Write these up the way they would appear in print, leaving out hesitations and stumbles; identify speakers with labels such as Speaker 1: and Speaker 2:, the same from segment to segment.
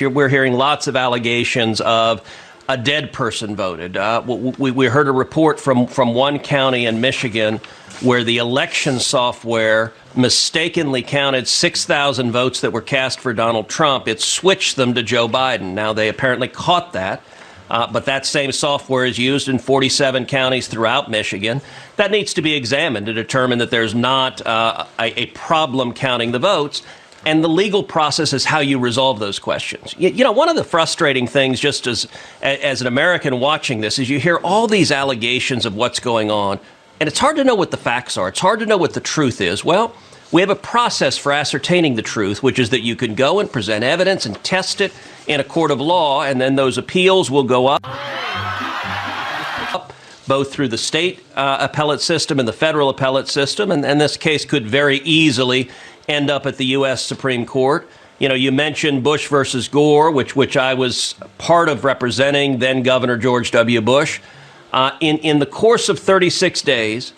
Speaker 1: evidence. We're hearing lots of allegations of a dead person voted. We heard a report from one county in Michigan where the election software mistakenly counted 6,000 votes that were cast for Donald Trump. It switched them to Joe Biden. Now, they apparently caught that. But that same software is used in 47 counties throughout Michigan. That needs to be examined to determine that there's not a problem counting the votes. And the legal process is how you resolve those questions. You know, one of the frustrating things, just as an American watching this, is you hear all these allegations of what's going on, and it's hard to know what the facts are. It's hard to know what the truth is. Well, we have a process for ascertaining the truth, which is that you can go and present evidence and test it in a court of law, and then those appeals will go up both through the state appellate system and the federal appellate system, and this case could very easily end up at the U.S. Supreme Court. You know, you mentioned Bush versus Gore, which I was part of representing then Governor George W. Bush. In the course of 36 days,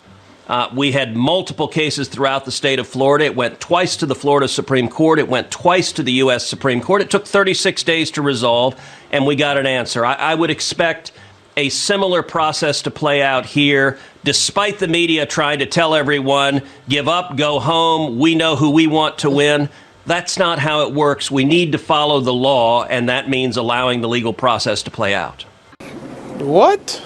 Speaker 1: we had multiple cases throughout the state of Florida. It went twice to the Florida Supreme Court. It went twice to the U.S. Supreme Court. It took 36 days to resolve, and we got an answer. I would expect a similar process to play out here, despite the media trying to tell everyone, give up, go home, we know who we want to win. That's not how it works. We need to follow the law, and that means allowing the legal process to play out.
Speaker 2: What?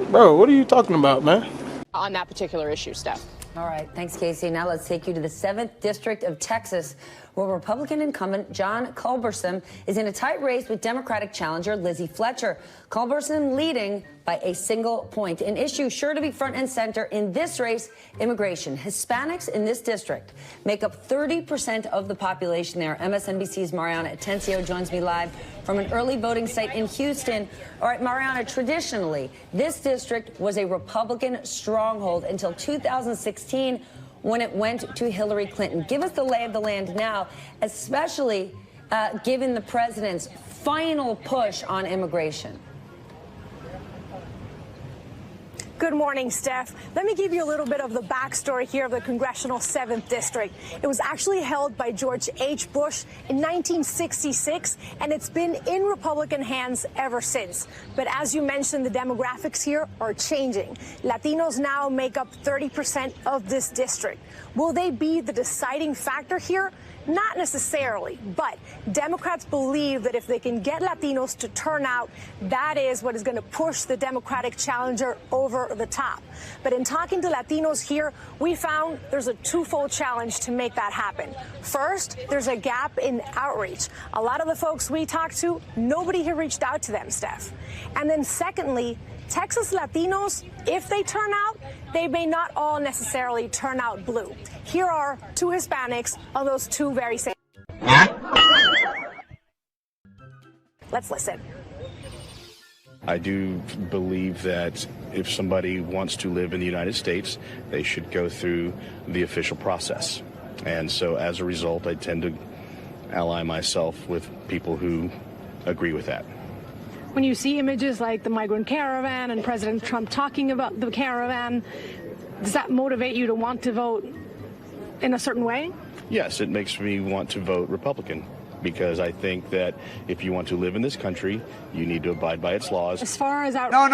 Speaker 2: Bro, what are you talking about, man?
Speaker 3: On that particular issue, Steph.
Speaker 4: All right. Thanks, Casey. Now let's take you to the 7th District of Texas, where Republican incumbent John Culberson is in a tight race with Democratic challenger Lizzie Fletcher. Culberson leading by a single point. An issue sure to be front and center in this race, immigration. Hispanics in this district make up 30% of the population there. MSNBC's Mariana Atencio joins me live from an early voting site in Houston. All right, Mariana, traditionally, this district was a Republican stronghold until 2016, when it went to Hillary Clinton. Give us the lay of the land now, especially given the president's final push on immigration.
Speaker 5: Good morning, Steph. Let me give you a little bit of the backstory here of the Congressional 7th District. It was actually held by George H. Bush in 1966, and it's been in Republican hands ever since. But as you mentioned, the demographics here are changing. Latinos now make up 30% of this district. Will they be the deciding factor here? Not necessarily, but Democrats believe that if they can get Latinos to turn out, that is what is going to push the Democratic challenger over the top. But in talking to Latinos here, we found there's a twofold challenge to make that happen. First, there's a gap in outreach. A lot of the folks we talked to, nobody had reached out to them, Steph. And then secondly, Texas Latinos, if they turn out, they may not all necessarily turn out blue. Here are two Hispanics on those two very same. Let's listen.
Speaker 6: I do believe that if somebody wants to live in the United States, they should go through the official process. And so as a result, I tend to ally myself with people who agree with that.
Speaker 5: When you see images like the migrant caravan and President Trump talking about the caravan, does that motivate you to want to vote in a certain way?
Speaker 6: Yes, it makes me want to vote Republican, because I think that if you want to live in this country, you need to abide by its laws.
Speaker 5: As far as our...
Speaker 6: No.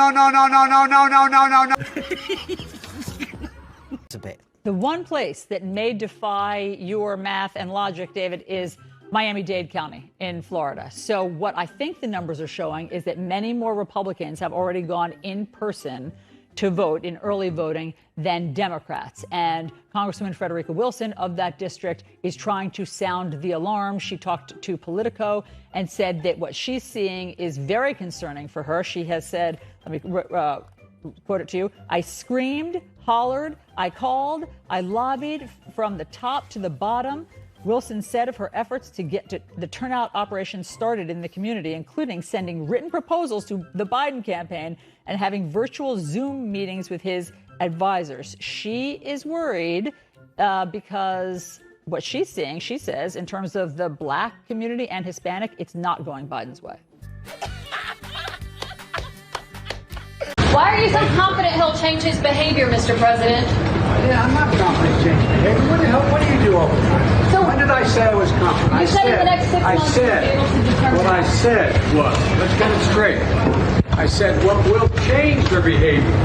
Speaker 7: The one place that may defy your math and logic, David, is Miami-Dade County in Florida. So what I think the numbers are showing is that many more Republicans have already gone in person to vote in early voting than Democrats. And Congresswoman Frederica Wilson of that district is trying to sound the alarm. She talked to Politico and said that what she's seeing is very concerning for her. She has said, let me quote it to you, I screamed, hollered, I called, I lobbied from the top to the bottom. Wilson said of her efforts to get to the turnout operation started in the community, including sending written proposals to the Biden campaign and having virtual Zoom meetings with his advisors. She is worried because what she's seeing, she says, in terms of the black community and Hispanic, it's not going Biden's way.
Speaker 8: Why are you so confident he'll change his behavior, Mr. President?
Speaker 9: Yeah, I'm not confident he'll change behavior. What the hell? What do you do all the time? So when did I say I was confident?
Speaker 8: You said in the next 6 months you'll be able to determine.
Speaker 9: What I said was, let's get it straight. I said what will change their behavior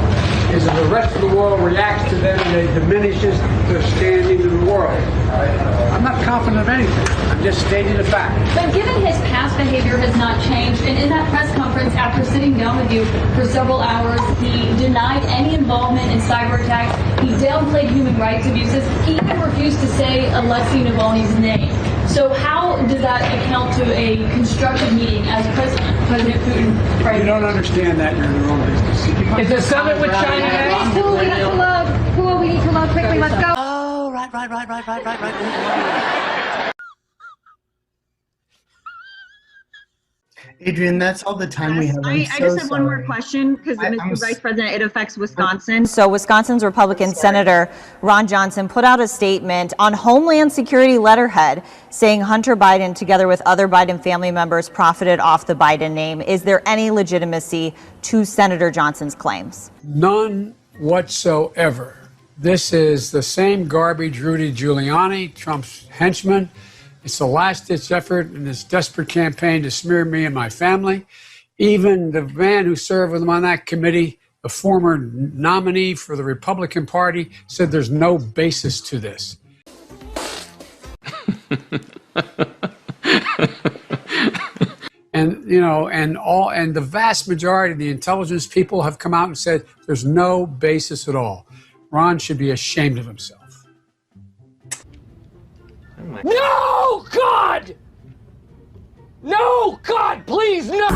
Speaker 9: is if the rest of the world reacts to them and it diminishes their standing in the world. I'm not confident of anything. I'm just stating a fact.
Speaker 8: But given his past behavior has not changed, and in that press conference after sitting down with you for several hours, he denied any involvement in cyber attacks. He downplayed human rights abuses. He even refused to say Alexei Navalny's name. So how does that account to a constructive meeting as President Putin?
Speaker 9: You don't understand that, you're in the wrong business.
Speaker 2: It's a summit with China.
Speaker 8: Who will we need to love? Who will we need to love? Quickly, let's go.
Speaker 10: Oh, right.
Speaker 11: Adrian, that's all the time we have.
Speaker 12: I just have one more question because, Mr. Vice President, it affects Wisconsin.
Speaker 13: So Wisconsin's Republican Senator Ron Johnson put out a statement on Homeland Security letterhead saying Hunter Biden, together with other Biden family members, profited off the Biden name. Is there any legitimacy to Senator Johnson's claims?
Speaker 9: None whatsoever. This is the same garbage Rudy Giuliani, Trump's henchman. It's the last-ditch effort in this desperate campaign to smear me and my family. Even the man who served with him on that committee, the former nominee for the Republican Party, said there's no basis to this. And, you know, and the vast majority of the intelligence people have come out and said there's no basis at all. Ron should be ashamed of himself.
Speaker 2: No, God! No, God, please, no!